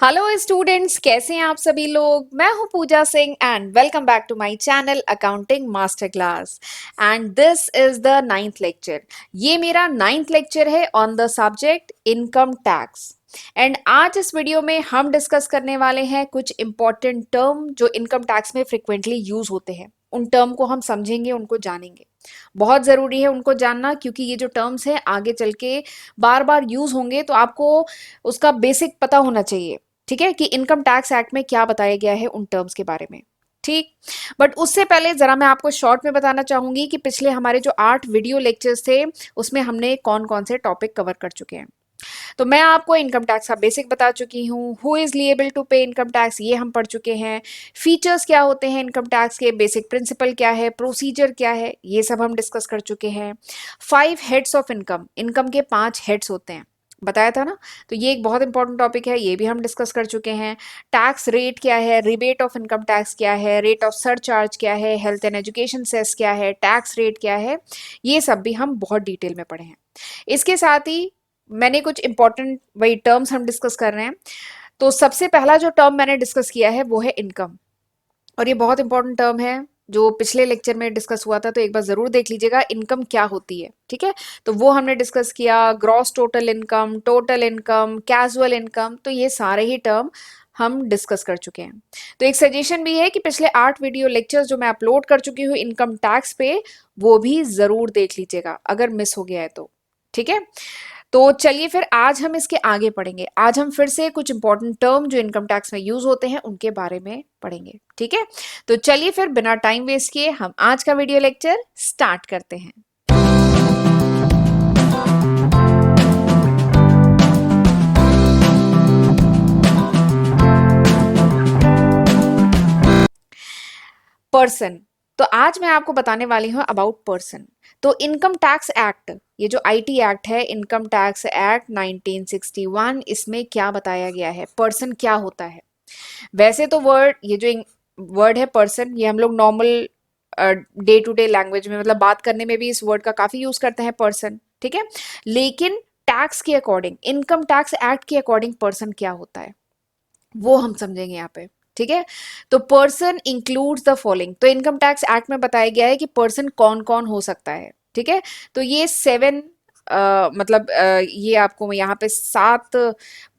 Hello students, कैसे हैं आप सभी लोग। मैं हूं Pooja Singh and welcome back to my channel accounting master class. And this is the ninth lecture. ये मेरा नाइन्थ लेक्चर है on the subject income tax. And आज इस वीडियो में हम डिस्कस करने वाले हैं कुछ इंपॉर्टेंट टर्म जो इनकम टैक्स में फ्रिक्वेंटली यूज होते हैं। उन टर्म को हम समझेंगे, उनको जानेंगे। बहुत ज़रूरी है उनको जानना, क्योंकि ये जो टर्म्स हैं आगे चल के बार बार यूज होंगे, तो आपको उसका बेसिक पता होना चाहिए। ठीक है, कि इनकम टैक्स एक्ट में क्या बताया गया है उन टर्म्स के बारे में। ठीक। बट उससे पहले जरा मैं आपको शॉर्ट में बताना चाहूंगी कि पिछले हमारे जो 8 वीडियो लेक्चर्स थे उसमें हमने कौन कौन से टॉपिक कवर कर चुके हैं। तो मैं आपको इनकम टैक्स का बेसिक बता चुकी हूँ। हु इज लिएबल टू पे इनकम टैक्स, ये हम पढ़ चुके हैं। फीचर्स क्या होते हैं इनकम टैक्स के, बेसिक प्रिंसिपल क्या है, प्रोसीजर क्या है, ये सब हम डिस्कस कर चुके हैं। 5 हेड्स ऑफ इनकम, इनकम के 5 हेड्स होते हैं, बताया था ना। तो ये एक बहुत इंपॉर्टेंट टॉपिक है, ये भी हम डिस्कस कर चुके हैं। टैक्स रेट क्या है, रिबेट ऑफ इनकम टैक्स क्या है, रेट ऑफ सरचार्ज क्या है, हेल्थ एंड एजुकेशन सेस क्या है, टैक्स रेट क्या है, ये सब भी हम बहुत डिटेल में पढ़े हैं। इसके साथ ही मैंने कुछ इंपॉर्टेंट वही टर्म्स हम डिस्कस कर रहे हैं। तो सबसे पहला जो टर्म मैंने डिस्कस किया है वो है इनकम, और ये बहुत इंपॉर्टेंट टर्म है जो पिछले लेक्चर में डिस्कस हुआ था, तो एक बार जरूर देख लीजिएगा इनकम क्या होती है। ठीक है, तो वो हमने डिस्कस किया। Gross total income, casual income, तो ये सारे ही टर्म हम डिस्कस कर चुके हैं। तो एक सजेशन भी है कि पिछले 8 वीडियो लेक्चर्स जो मैं अपलोड कर चुकी हूँ इनकम टैक्स पे, वो भी जरूर देख लीजिएगा अगर मिस हो गया है तो। ठीक है, तो चलिए फिर आज हम इसके आगे पढ़ेंगे। आज हम फिर से कुछ इंपॉर्टेंट टर्म जो इनकम टैक्स में यूज होते हैं उनके बारे में पढ़ेंगे। ठीक है, तो चलिए फिर बिना टाइम वेस्ट किए हम आज का वीडियो लेक्चर स्टार्ट करते हैं। पर्सन, तो आज मैं आपको बताने वाली हूं अबाउट पर्सन। तो इनकम टैक्स एक्ट, ये जो आईटी एक्ट है, इनकम टैक्स एक्ट 1961, इसमें क्या बताया गया है, पर्सन क्या होता है। वैसे तो वर्ड, ये जो वर्ड है पर्सन, ये हम लोग normal day to day language में, मतलब बात करने में भी इस वर्ड का काफी यूज करते हैं पर्सन। ठीक है, लेकिन टैक्स के अकॉर्डिंग, इनकम टैक्स एक्ट के अकॉर्डिंग पर्सन क्या होता है वो हम समझेंगे यहाँ पे। ठीक है, तो पर्सन इंक्लूड्स द फॉलोइंग, तो इनकम टैक्स एक्ट में बताया गया है कि पर्सन कौन कौन हो सकता है। ठीक है, तो ये 7 ये आपको मैं यहाँ पे 7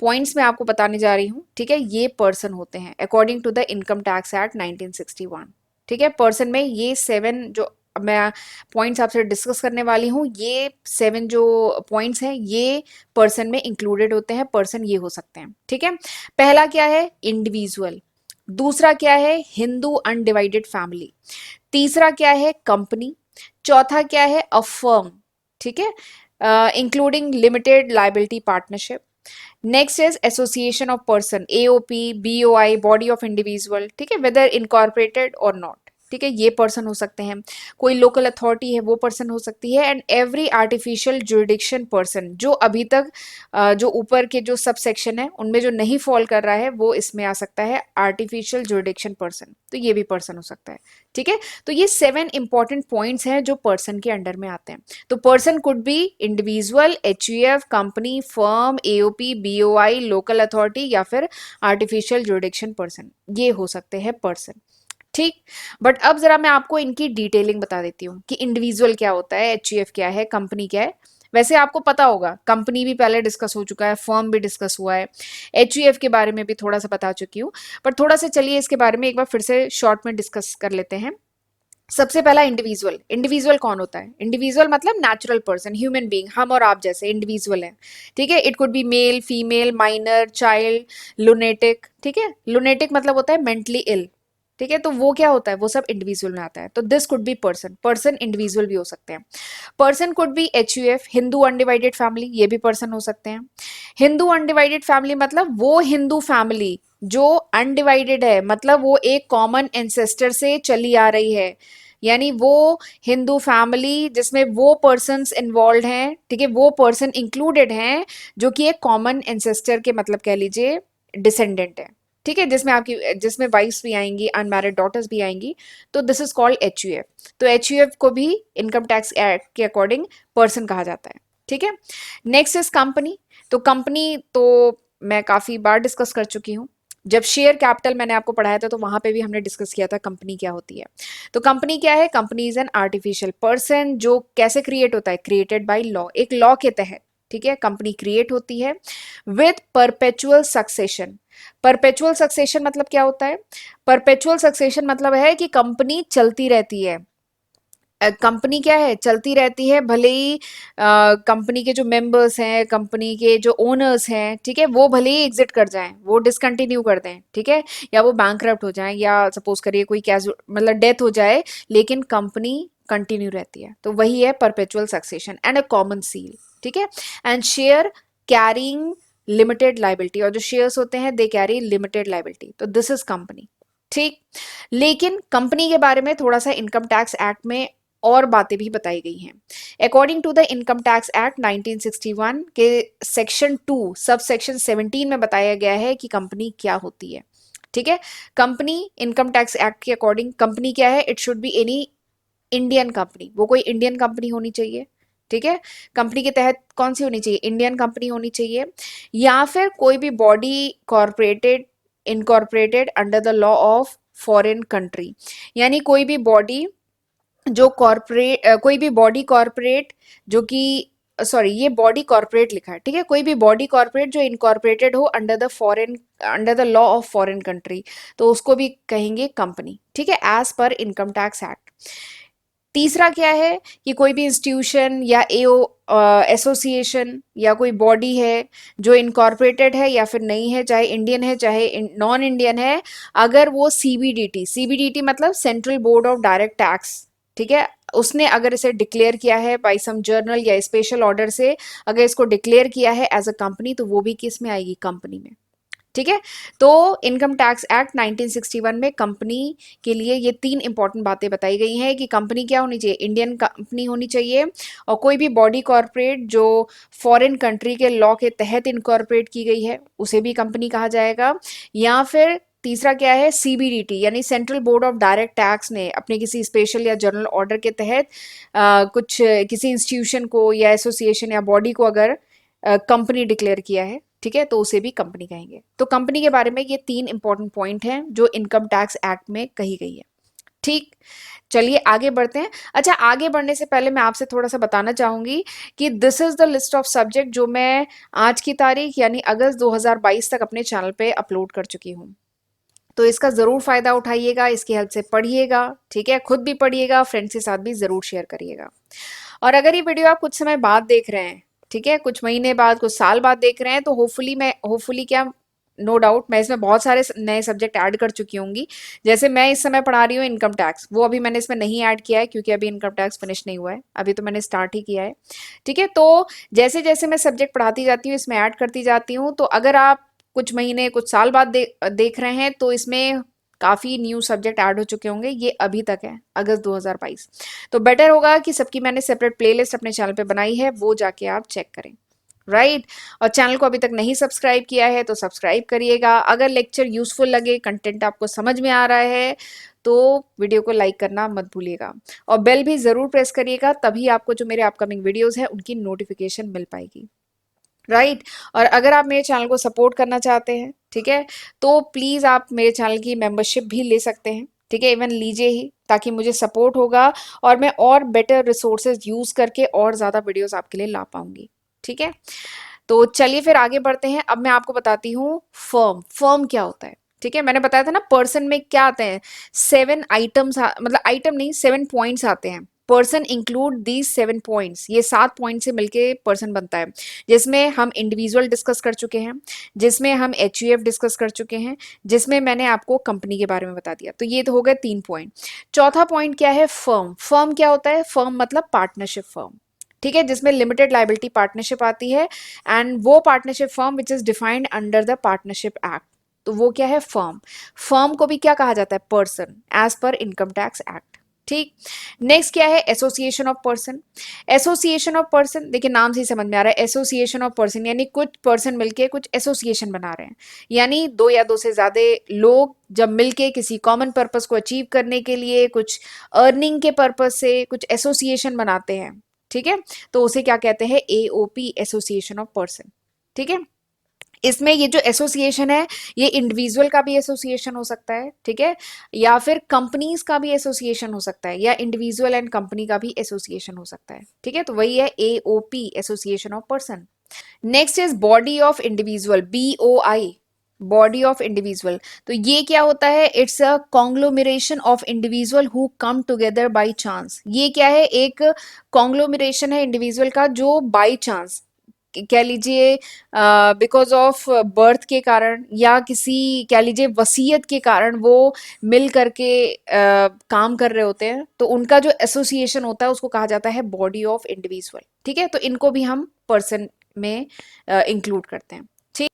पॉइंट्स में आपको बताने जा रही हूँ। ठीक है, ये पर्सन होते हैं according to the income tax act 1961। ठीक है, पर्सन में ये 7 जो मैं पॉइंट्स आपसे डिस्कस करने वाली हूँ, ये 7 जो पॉइंट्स हैं ये पर्सन में इंक्लूडेड होते हैं। पर्सन ये हो सकते हैं। ठीक है, पहला क्या है, इंडिविजुअल। दूसरा क्या है, हिंदू अनडिवाइडेड फैमिली। तीसरा क्या है, कंपनी। चौथा क्या है, अ फर्म। ठीक है, including limited liability partnership. Next is association of person, AOP, BOI, body of individual. ठीक है, वेदर इनकॉर्पोरेटेड और नॉट। ठीक है, ये पर्सन हो सकते हैं। कोई लोकल अथॉरिटी है वो पर्सन हो सकती है। And every artificial jurisdiction person, जो अभी तक जो ऊपर के जो सब सेक्शन है उनमें जो नहीं फॉल कर रहा है वो इसमें आ सकता है, आर्टिफिशियल जुरिडिक्शन पर्सन, तो ये भी पर्सन हो सकता है। ठीक है, तो ये 7 इंपॉर्टेंट पॉइंट्स हैं जो पर्सन के अंडर में आते हैं। तो person could be individual, HUF, company, firm, AOP, BOI, local authority या फिर आर्टिफिशियल जुरिडिक्शन पर्सन, ये हो सकते हैं पर्सन। ठीक, बट अब जरा मैं आपको इनकी डिटेलिंग बता देती हूँ कि इंडिविजुअल क्या होता है, एचयूएफ क्या है, कंपनी क्या है। वैसे आपको पता होगा, कंपनी भी पहले डिस्कस हो चुका है, फर्म भी डिस्कस हुआ है, एचयूएफ के बारे में भी थोड़ा सा बता चुकी हूँ। पर थोड़ा सा चलिए इसके बारे में एक बार फिर से शॉर्ट में डिस्कस कर लेते हैं। सबसे पहला इंडिविजुअल। इंडिविजुअल कौन होता है, इंडिविजुअल मतलब नेचुरल पर्सन, ह्यूमन बीइंग, हम और आप जैसे इंडिविजुअल हैं। ठीक है, it could be male, female, minor, child, lunatic. ठीक है, लुनेटिक मतलब होता है मेंटली इल। ठीक है, तो वो क्या होता है, वो सब इंडिविजुअल में आता है। तो this could be person, person individual भी हो सकते हैं। Person could be HUF, Hindu undivided family, ये भी पर्सन हो सकते हैं। हिंदू अनडिवाइडेड फैमिली मतलब वो हिंदू फैमिली जो अनडिवाइडेड है, मतलब वो एक कॉमन एंसेस्टर से चली आ रही है, यानी वो हिंदू फैमिली जिसमें वो पर्सन्स इन्वॉल्व हैं। ठीक है, वो पर्सन इंक्लूडेड हैं जो कि एक कॉमन एंसेस्टर के, मतलब कह लीजिए डिसेंडेंट है। ठीक है, जिसमें वाइफ्स भी आएंगी, अनमैरिड डॉटर्स भी आएंगी, तो दिस इज कॉल्ड एचयूएफ। तो एचयूएफ को भी इनकम टैक्स एक्ट के अकॉर्डिंग पर्सन कहा जाता है। ठीक है, नेक्स्ट इज कंपनी। तो कंपनी तो मैं काफ़ी बार डिस्कस कर चुकी हूँ। जब शेयर कैपिटल मैंने आपको पढ़ाया था तो वहां पे भी हमने डिस्कस किया था कंपनी क्या होती है। तो कंपनी क्या है? Company is an artificial person जो कैसे क्रिएट होता है? क्रिएटेड बाय लॉ, एक लॉ के तहत, ठीक है, कंपनी क्रिएट होती है with perpetual succession. Perpetual succession मतलब क्या होता है? परपेचुअल सक्सेशन मतलब है कि कंपनी चलती रहती है। कंपनी क्या है? चलती रहती है, भले ही कंपनी के जो मेंबर्स हैं, कंपनी के जो ओनर्स हैं, ठीक है, वो भले ही एग्जिट कर जाएं, वो डिसकंटिन्यू कर दें, ठीक है, या वो बैंकरप्ट हो जाएं, या सपोज करिए कोई कैजु मतलब डेथ हो जाए, लेकिन कंपनी कंटिन्यू रहती है। तो वही है perpetual succession and a common seal, ठीक है। And share carrying limited liability, और जो शेयर्स होते हैं दे कैरी लिमिटेड लाइबिलिटी, तो दिस इज कंपनी, ठीक। लेकिन कंपनी के बारे में थोड़ा सा इनकम टैक्स एक्ट में और बातें भी बताई गई हैं। According to the income tax act 1961 के सेक्शन 2 सब सेक्शन 17 में बताया गया है कि कंपनी क्या होती है, ठीक है। कंपनी इनकम टैक्स एक्ट के अकॉर्डिंग कंपनी क्या है? It should be any Indian company, वो कोई इंडियन कंपनी होनी चाहिए, ठीक है। कंपनी के तहत कौन सी होनी चाहिए? इंडियन कंपनी होनी चाहिए, या फिर कोई भी body corporated incorporated under the law of foreign country, यानी कोई भी बॉडी जो कॉरपोरेट कोई भी बॉडी कॉरपोरेट जो कि सॉरी ये बॉडी कॉरपोरेट लिखा है, ठीक है, कोई भी बॉडी कॉरपोरेट जो इनकॉर्पोरेटेड हो under the law of foreign country, तो उसको भी कहेंगे कंपनी, ठीक है, एज पर इनकम टैक्स एक्ट। तीसरा क्या है कि कोई भी इंस्टीट्यूशन या एओ एसोसिएशन या कोई बॉडी है जो इनकॉर्पोरेटेड है या फिर नहीं है, चाहे इंडियन है चाहे नॉन इंडियन है, अगर वो सीबीडीटी, सीबीडीटी मतलब central board of direct tax, ठीक है, उसने अगर इसे डिक्लेयर किया है बाय सम जर्नल या स्पेशल ऑर्डर से, अगर इसको डिक्लेयर किया है एज अ कंपनी, तो वो भी किस में आएगी? कंपनी में, ठीक है। तो इनकम टैक्स एक्ट 1961 में कंपनी के लिए ये तीन इंपॉर्टेंट बातें बताई गई हैं कि कंपनी क्या होनी चाहिए? इंडियन कंपनी होनी चाहिए, और कोई भी बॉडी कॉरपोरेट जो फॉरेन कंट्री के लॉ के तहत इनकॉर्पोरेट की गई है उसे भी कंपनी कहा जाएगा, या फिर तीसरा क्या है? सीबीडीटी यानी central board of direct tax ने अपने किसी स्पेशल या जनरल ऑर्डर के तहत कुछ किसी इंस्टीट्यूशन को या एसोसिएशन या बॉडी को अगर कंपनी डिक्लेयर किया है, ठीक है, तो उसे भी कंपनी कहेंगे। तो कंपनी के बारे में ये तीन इंपॉर्टेंट पॉइंट हैं जो इनकम टैक्स एक्ट में कही गई है, ठीक। चलिए आगे बढ़ते हैं। अच्छा, आगे बढ़ने से पहले मैं आपसे थोड़ा सा बताना चाहूंगी कि this is the list of subject जो मैं आज की तारीख यानी अगस्त 2022 तक अपने चैनल पे अपलोड कर चुकी हूँ। तो इसका जरूर फायदा उठाइएगा, इसकी हेल्प से पढ़िएगा, ठीक है, खुद भी पढ़िएगा, फ्रेंड्स के साथ भी जरूर शेयर करिएगा। और अगर ये वीडियो आप कुछ समय बाद देख रहे हैं, ठीक है, कुछ महीने बाद, कुछ साल बाद देख रहे हैं, तो होपफुली क्या, नो डाउट मैं इसमें बहुत सारे नए सब्जेक्ट ऐड कर चुकी होंगी। जैसे मैं इस समय पढ़ा रही हूँ इनकम टैक्स, वो अभी मैंने इसमें नहीं ऐड किया है क्योंकि अभी इनकम टैक्स फिनिश नहीं हुआ है, अभी तो मैंने स्टार्ट ही किया है, ठीक है। तो जैसे जैसे मैं सब्जेक्ट पढ़ाती जाती हूँ इसमें ऐड करती जाती हूँ, तो अगर आप कुछ महीने कुछ साल बाद देख रहे हैं तो इसमें काफ़ी न्यू सब्जेक्ट ऐड हो चुके होंगे, ये अभी तक है अगस्त 2022। तो बेटर होगा कि सबकी मैंने सेपरेट प्लेलिस्ट अपने चैनल पे बनाई है, वो जाके आप चेक करें, राइट। और चैनल को अभी तक नहीं सब्सक्राइब किया है तो सब्सक्राइब करिएगा। अगर लेक्चर यूजफुल लगे, कंटेंट आपको समझ में आ रहा है, तो वीडियो को लाइक करना मत भूलिएगा, और बेल भी ज़रूर प्रेस करिएगा, तभी आपको जो मेरे अपकमिंग वीडियोज़ हैं उनकी नोटिफिकेशन मिल पाएगी, राइट। और अगर आप मेरे चैनल को सपोर्ट करना चाहते हैं, ठीक है, तो प्लीज़ आप मेरे चैनल की मेंबरशिप भी ले सकते हैं, ठीक है, इवन लीजिए ही, ताकि मुझे सपोर्ट होगा और मैं और बेटर रिसोर्सेज यूज़ करके और ज़्यादा वीडियोस आपके लिए ला पाऊंगी, ठीक है। तो चलिए फिर आगे बढ़ते हैं। अब मैं आपको बताती हूँ फर्म, फर्म क्या होता है, ठीक है। मैंने बताया था ना पर्सन में क्या आते हैं, 7 आइटम्स, मतलब आइटम नहीं, 7 पॉइंट्स आते हैं। पर्सन इंक्लूड दीज 7 पॉइंट्स, ये 7 पॉइंट से मिलके पर्सन बनता है, जिसमें हम इंडिविजुअल डिस्कस कर चुके हैं, जिसमें हम एचयूएफ डिस्कस कर चुके हैं, जिसमें मैंने आपको कंपनी के बारे में बता दिया। तो ये तो हो गए 3 पॉइंट। चौथा पॉइंट क्या है? फर्म। फर्म क्या होता है? फर्म मतलब पार्टनरशिप फर्म, ठीक है, जिसमें लिमिटेड लाइबिलिटी पार्टनरशिप आती है, एंड वो partnership firm which is defined under the partnership act. तो वो क्या है? फर्म। फर्म को भी क्या कहा जाता है? पर्सन, एज पर इनकम टैक्स एक्ट, ठीक। नेक्स्ट क्या है? Association of person. Association of person, देखिए नाम से ही समझ में आ रहा है, एसोसिएशन ऑफ पर्सन यानी कुछ पर्सन मिलके कुछ एसोसिएशन बना रहे हैं, यानी दो या दो से ज्यादा लोग जब मिलके किसी कॉमन पर्पस को अचीव करने के लिए, कुछ अर्निंग के पर्पस से कुछ एसोसिएशन बनाते हैं, ठीक है, तो उसे क्या कहते हैं? एओपी, एसोसिएशन ऑफ पर्सन, ठीक है। इसमें ये जो एसोसिएशन है ये इंडिविजुअल का भी एसोसिएशन हो सकता है, ठीक है, या फिर कंपनीज का भी एसोसिएशन हो सकता है, या इंडिविजुअल एंड कंपनी का भी एसोसिएशन हो सकता है, ठीक है। तो वही है AOP, association of person. Next is body of individual, BOI, body of individual. तो ये क्या होता है? It's a कॉन्ग्लोमरेशन of individual who come together by chance. ये क्या है? एक कॉन्ग्लोमरेशन है इंडिविजुअल का जो बाय चांस, कह लीजिए बिकॉज ऑफ बर्थ के कारण, या किसी कह लीजिए वसीयत के कारण वो मिल करके काम कर रहे होते हैं, तो उनका जो एसोसिएशन होता है उसको कहा जाता है बॉडी ऑफ इंडिविजुअल, ठीक है। तो इनको भी हम पर्सन में इंक्लूड करते हैं, ठीक।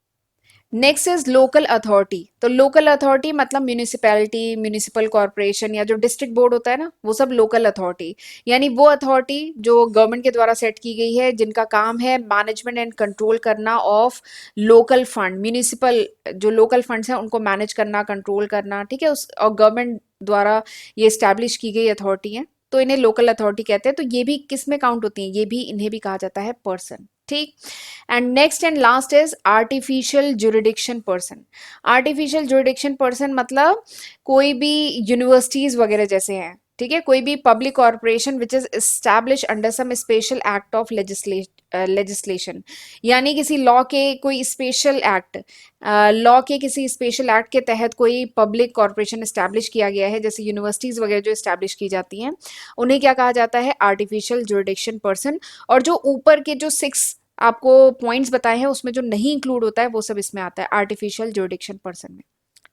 Next is local authority. तो लोकल अथॉरिटी मतलब म्यूनिसिपैलिटी, म्यूनिसिपल कॉरपोरेशन, या जो डिस्ट्रिक्ट बोर्ड होता है ना, वो सब लोकल अथॉरिटी, यानी वो अथॉरिटी जो गवर्नमेंट के द्वारा सेट की गई है, जिनका काम है मैनेजमेंट एंड कंट्रोल करना ऑफ लोकल फंड, म्यूनिसिपल जो लोकल फंड्स हैं उनको मैनेज करना, कंट्रोल करना, ठीक है। उस और गवर्नमेंट द्वारा ये स्टैब्लिश की गई अथॉरिटी है, तो इन्हें लोकल अथॉरिटी कहते हैं। तो ये भी किस में काउंट होती हैं? ये भी, इन्हें भी कहा जाता है पर्सन, ठीक। And next and last is artificial jurisdiction person. Artificial jurisdiction person मतलब कोई भी यूनिवर्सिटीज वगैरह जैसे हैं, ठीक है, कोई भी public corporation which is establish under some special act of legislation, यानी किसी लॉ के कोई स्पेशल एक्ट, लॉ के किसी स्पेशल एक्ट के तहत कोई पब्लिक कॉर्पोरेशन एस्टैब्लिश किया गया है, जैसे यूनिवर्सिटीज वगैरह जो एस्टैब्लिश की जाती हैं, उन्हें क्या कहा जाता है? Artificial jurisdiction person. और जो ऊपर के जो 6 आपको पॉइंट्स बताए हैं उसमें जो नहीं इंक्लूड होता है वो सब इसमें आता है आर्टिफिशियल जुरिडिक्शन पर्सन में,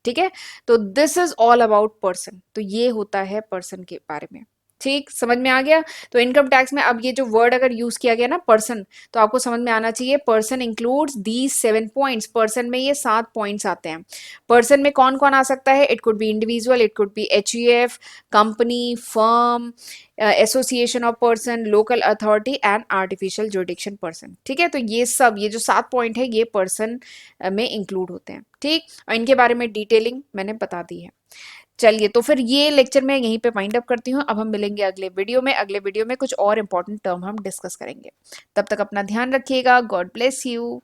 ठीक है। तो this is all about person. तो ये होता है पर्सन के बारे में, ठीक, समझ में आ गया। तो इनकम टैक्स में अब ये जो वर्ड अगर यूज किया गया ना पर्सन, तो आपको समझ में आना चाहिए person includes these 7 points. Person में ये 7 पॉइंट्स आते हैं। पर्सन में कौन कौन आ सकता है? It could B individual, it could B HUF, company, firm, association of person, local authority and artificial jurisdiction person, ठीक है। तो ये सब, ये जो 7 पॉइंट है ये पर्सन में इंक्लूड होते हैं, ठीक। और इनके बारे में डिटेलिंग मैंने बता दी है। चलिए, तो फिर ये लेक्चर मैं यहीं पे वाइंड अप करती हूँ। अब हम मिलेंगे अगले वीडियो में। अगले वीडियो में कुछ और इंपॉर्टेंट टर्म हम डिस्कस करेंगे। तब तक अपना ध्यान रखिएगा। God bless you.